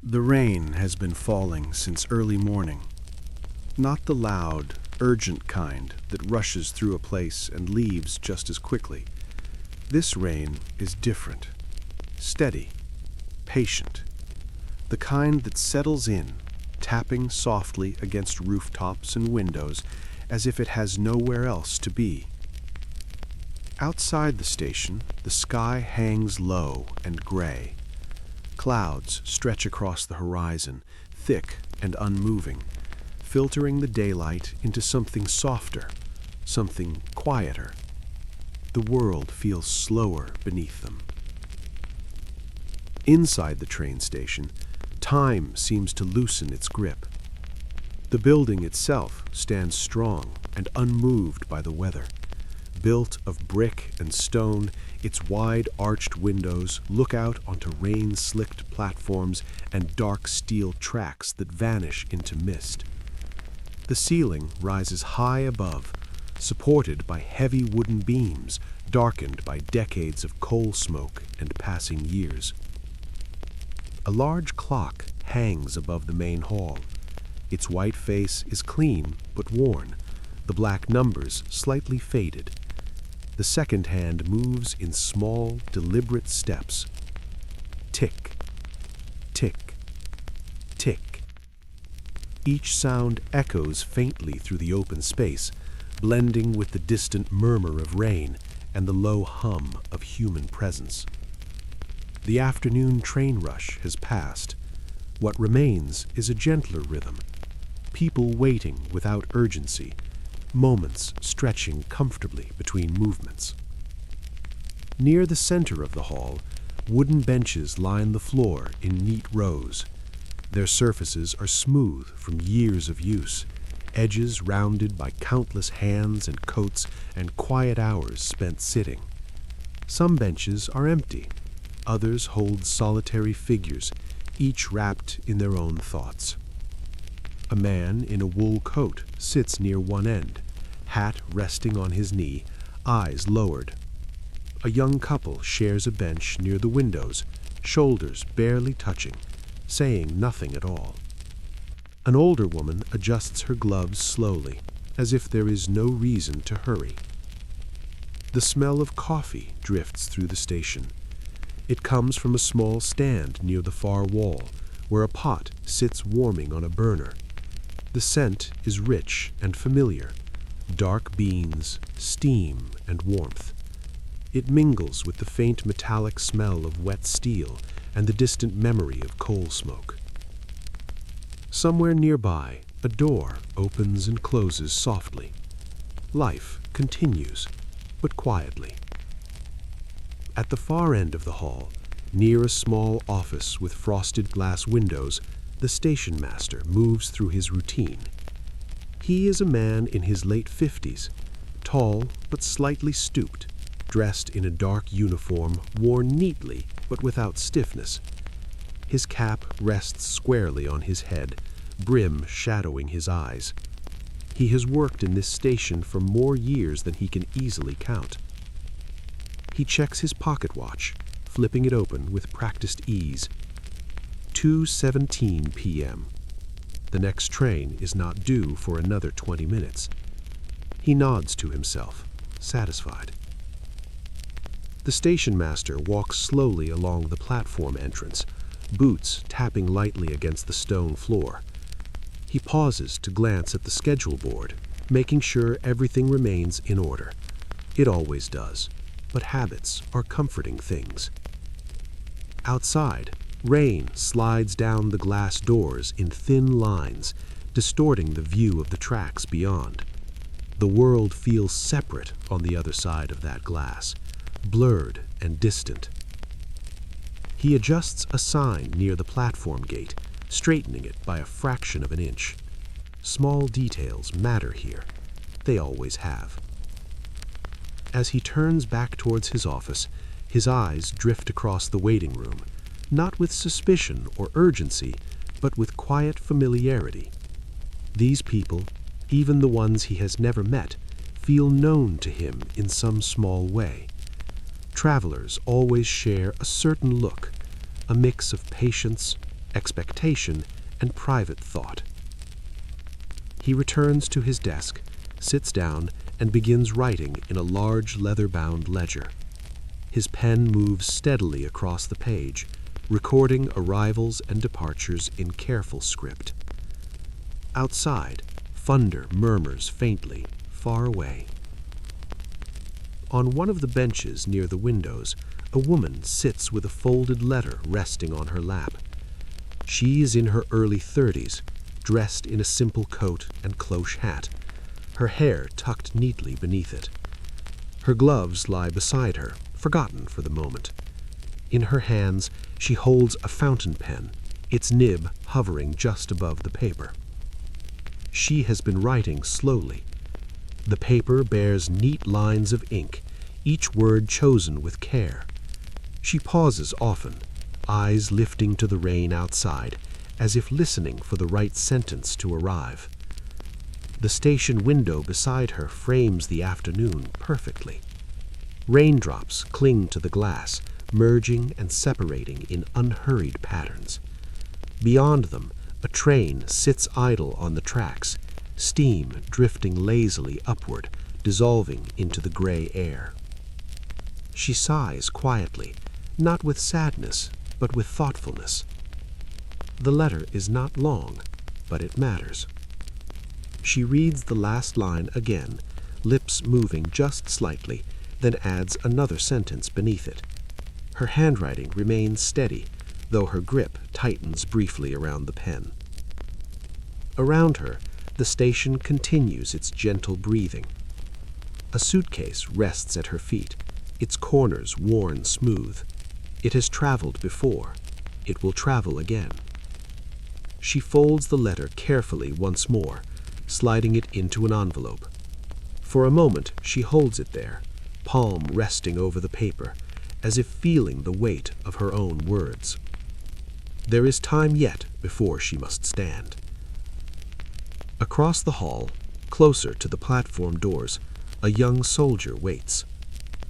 The rain has been falling since early morning. Not the loud, urgent kind that rushes through a place and leaves just as quickly. This rain is different, steady, patient. The kind that settles in, tapping softly against rooftops and windows as if it has nowhere else to be. Outside the station, the sky hangs low and gray. Clouds stretch across the horizon, thick and unmoving, filtering the daylight into something softer, something quieter. The world feels slower beneath them. Inside the train station, time seems to loosen its grip. The building itself stands strong and unmoved by the weather. Built of brick and stone, its wide arched windows look out onto rain-slicked platforms and dark steel tracks that vanish into mist. The ceiling rises high above, supported by heavy wooden beams darkened by decades of coal smoke and passing years. A large clock hangs above the main hall. Its white face is clean but worn, the black numbers slightly faded. The second hand moves in small, deliberate steps. Tick, tick, tick. Each sound echoes faintly through the open space, blending with the distant murmur of rain and the low hum of human presence. The afternoon train rush has passed. What remains is a gentler rhythm. People waiting without urgency, moments stretching comfortably between movements. Near the center of the hall, wooden benches line the floor in neat rows. Their surfaces are smooth from years of use, edges rounded by countless hands and coats and quiet hours spent sitting. Some benches are empty. Others hold solitary figures, each wrapped in their own thoughts. A man in a wool coat sits near one end, hat resting on his knee, eyes lowered. A young couple shares a bench near the windows, shoulders barely touching, saying nothing at all. An older woman adjusts her gloves slowly, as if there is no reason to hurry. The smell of coffee drifts through the station. It comes from a small stand near the far wall, where a pot sits warming on a burner. The scent is rich and familiar, dark beans, steam, and warmth. It mingles with the faint metallic smell of wet steel and the distant memory of coal smoke. Somewhere nearby, a door opens and closes softly. Life continues, but quietly. At the far end of the hall, near a small office with frosted glass windows, the station master moves through his routine. He is a man in his late 50s, tall but slightly stooped, dressed in a dark uniform worn neatly but without stiffness. His cap rests squarely on his head, brim shadowing his eyes. He has worked in this station for more years than he can easily count. He checks his pocket watch, flipping it open with practiced ease. 2:17 p.m. The next train is not due for another 20 minutes. He nods to himself, satisfied. The station master walks slowly along the platform entrance, boots tapping lightly against the stone floor. He pauses to glance at the schedule board, making sure everything remains in order. It always does, but habits are comforting things. Outside, rain slides down the glass doors in thin lines, distorting the view of the tracks beyond. The world feels separate on the other side of that glass, blurred and distant. He adjusts a sign near the platform gate, straightening it by a fraction of an inch. Small details matter here. They always have. As he turns back towards his office, his eyes drift across the waiting room, not with suspicion or urgency, but with quiet familiarity. These people, even the ones he has never met, feel known to him in some small way. Travelers always share a certain look, a mix of patience, expectation, and private thought. He returns to his desk, sits down, and begins writing in a large leather-bound ledger. His pen moves steadily across the page, recording arrivals and departures in careful script. Outside, thunder murmurs faintly, far away. On one of the benches near the windows, a woman sits with a folded letter resting on her lap. She is in her early 30s, dressed in a simple coat and cloche hat, her hair tucked neatly beneath it. Her gloves lie beside her, forgotten for the moment. In her hands, she holds a fountain pen, its nib hovering just above the paper. She has been writing slowly. The paper bears neat lines of ink, each word chosen with care. She pauses often, eyes lifting to the rain outside, as if listening for the right sentence to arrive. The station window beside her frames the afternoon perfectly. Raindrops cling to the glass, merging and separating in unhurried patterns. Beyond them, a train sits idle on the tracks, steam drifting lazily upward, dissolving into the gray air. She sighs quietly, not with sadness, but with thoughtfulness. The letter is not long, but it matters. She reads the last line again, lips moving just slightly, then adds another sentence beneath it. Her handwriting remains steady, though her grip tightens briefly around the pen. Around her, the station continues its gentle breathing. A suitcase rests at her feet, its corners worn smooth. It has traveled before. It will travel again. She folds the letter carefully once more, sliding it into an envelope. For a moment, she holds it there, palm resting over the paper, as if feeling the weight of her own words. There is time yet before she must stand. Across the hall, closer to the platform doors, a young soldier waits.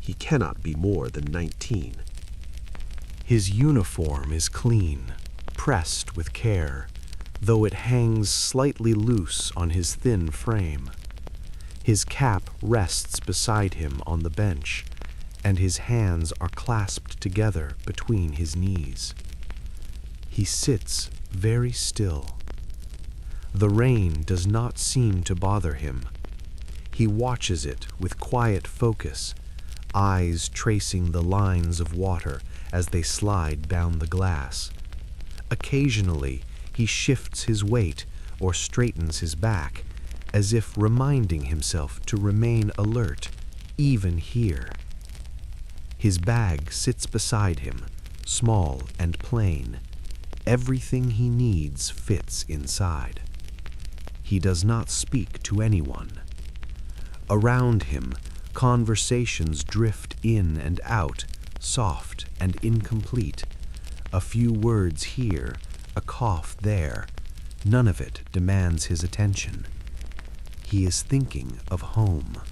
He cannot be more than 19. His uniform is clean, pressed with care, though it hangs slightly loose on his thin frame. His cap rests beside him on the bench, and his hands are clasped together between his knees. He sits very still. The rain does not seem to bother him. He watches it with quiet focus, eyes tracing the lines of water as they slide down the glass. Occasionally, he shifts his weight or straightens his back, as if reminding himself to remain alert, even here. His bag sits beside him, small and plain. Everything he needs fits inside. He does not speak to anyone. Around him, conversations drift in and out, soft and incomplete. A few words here, a cough there. None of it demands his attention. He is thinking of home.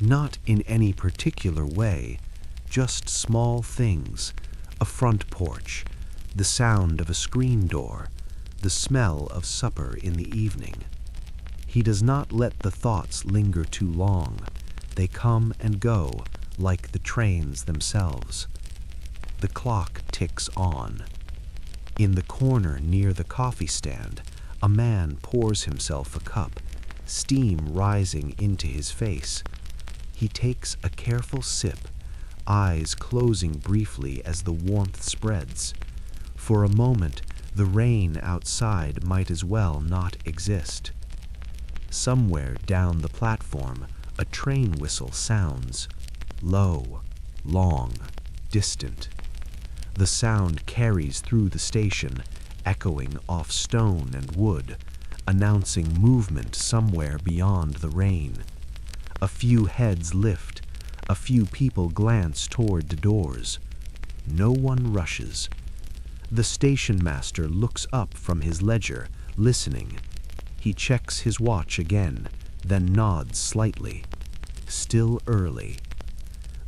Not in any particular way, just small things, a front porch, the sound of a screen door, the smell of supper in the evening. He does not let the thoughts linger too long. They come and go like the trains themselves. The clock ticks on. In the corner near the coffee stand, a man pours himself a cup, steam rising into his face. He takes a careful sip, eyes closing briefly as the warmth spreads. For a moment, the rain outside might as well not exist. Somewhere down the platform, a train whistle sounds, low, long, distant. The sound carries through the station, echoing off stone and wood, announcing movement somewhere beyond the rain. A few heads lift, a few people glance toward the doors. No one rushes. The station master looks up from his ledger, listening. He checks his watch again, then nods slightly. Still early.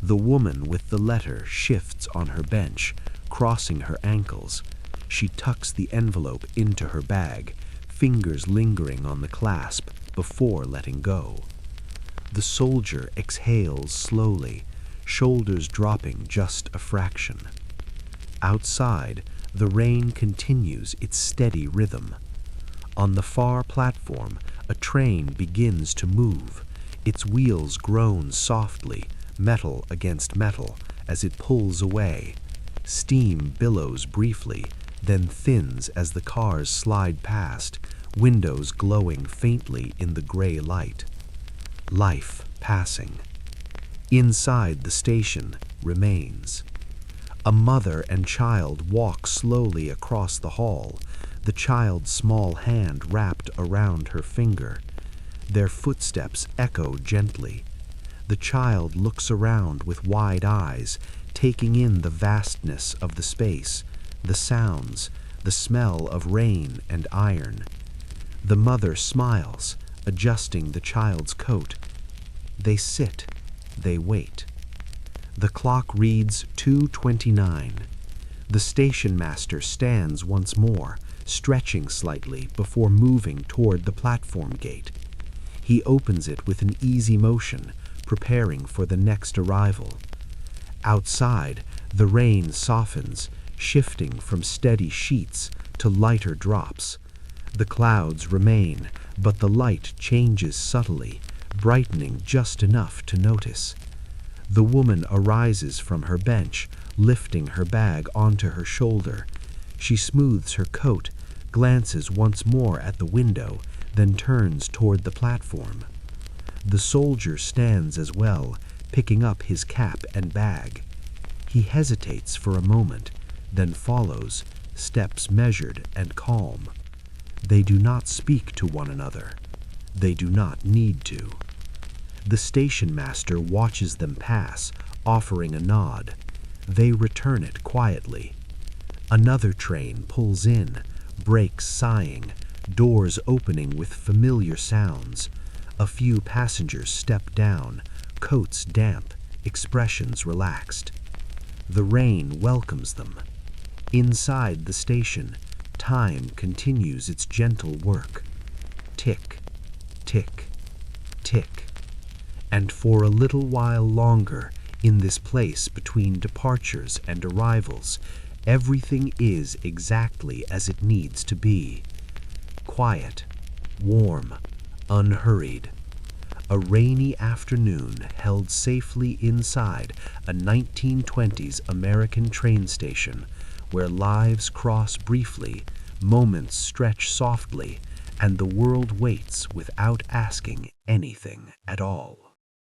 The woman with the letter shifts on her bench, crossing her ankles. She tucks the envelope into her bag, fingers lingering on the clasp before letting go. The soldier exhales slowly, shoulders dropping just a fraction. Outside, the rain continues its steady rhythm. On the far platform, a train begins to move. Its wheels groan softly, metal against metal, as it pulls away. Steam billows briefly, then thins as the cars slide past, windows glowing faintly in the gray light. Life passing. Inside the station remains. A mother and child walk slowly across the hall, the child's small hand wrapped around her finger. Their footsteps echo gently. The child looks around with wide eyes, taking in the vastness of the space, the sounds, the smell of rain and iron. The mother smiles, adjusting the child's coat. They sit, they wait. The clock reads 2:29. The station master stands once more, stretching slightly before moving toward the platform gate. He opens it with an easy motion, preparing for the next arrival. Outside, the rain softens, shifting from steady sheets to lighter drops. The clouds remain, but the light changes subtly, brightening just enough to notice. The woman arises from her bench, lifting her bag onto her shoulder. She smooths her coat, glances once more at the window, then turns toward the platform. The soldier stands as well, picking up his cap and bag. He hesitates for a moment, then follows, steps measured and calm. They do not speak to one another. They do not need to. The station master watches them pass, offering a nod. They return it quietly. Another train pulls in, brakes sighing, doors opening with familiar sounds. A few passengers step down, coats damp, expressions relaxed. The rain welcomes them. Inside the station, time continues its gentle work. Tick, tick, tick. And for a little while longer, in this place between departures and arrivals, everything is exactly as it needs to be. Quiet, warm, unhurried. A rainy afternoon held safely inside a 1920s American train station where lives cross briefly, moments stretch softly, and the world waits without asking anything at all.